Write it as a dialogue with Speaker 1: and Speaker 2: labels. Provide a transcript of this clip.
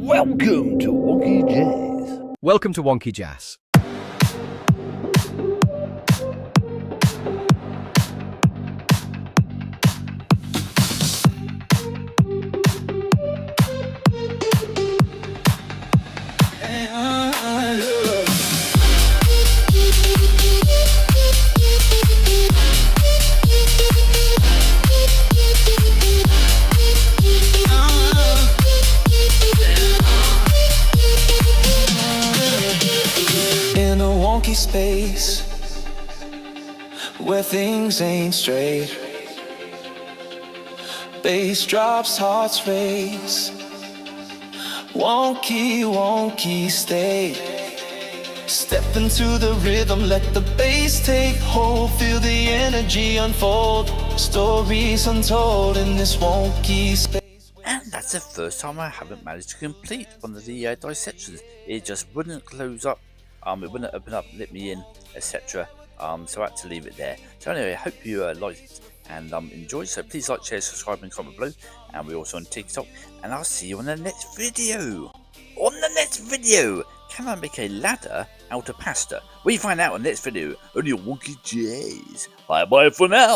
Speaker 1: Welcome to Wonkeyjase.
Speaker 2: Welcome to Wonkeyjase.
Speaker 3: In a wonky space where things ain't straight, bass drops, hearts race, wonky state. Step into the rhythm, let the bass take hold, feel the energy unfold, stories untold in this wonky space.
Speaker 4: And that's the first time I haven't managed to complete one of the dissections. It just wouldn't close up, it wouldn't open up, let me in, etc. So I had to leave it there. So anyway, I hope you liked and enjoyed. So please like, share, subscribe and comment below. And we're also on TikTok. And I'll see you on the next video. Can I make a ladder out of pasta? We find out on the next video. Only on Wonkeyjase. Bye bye for now.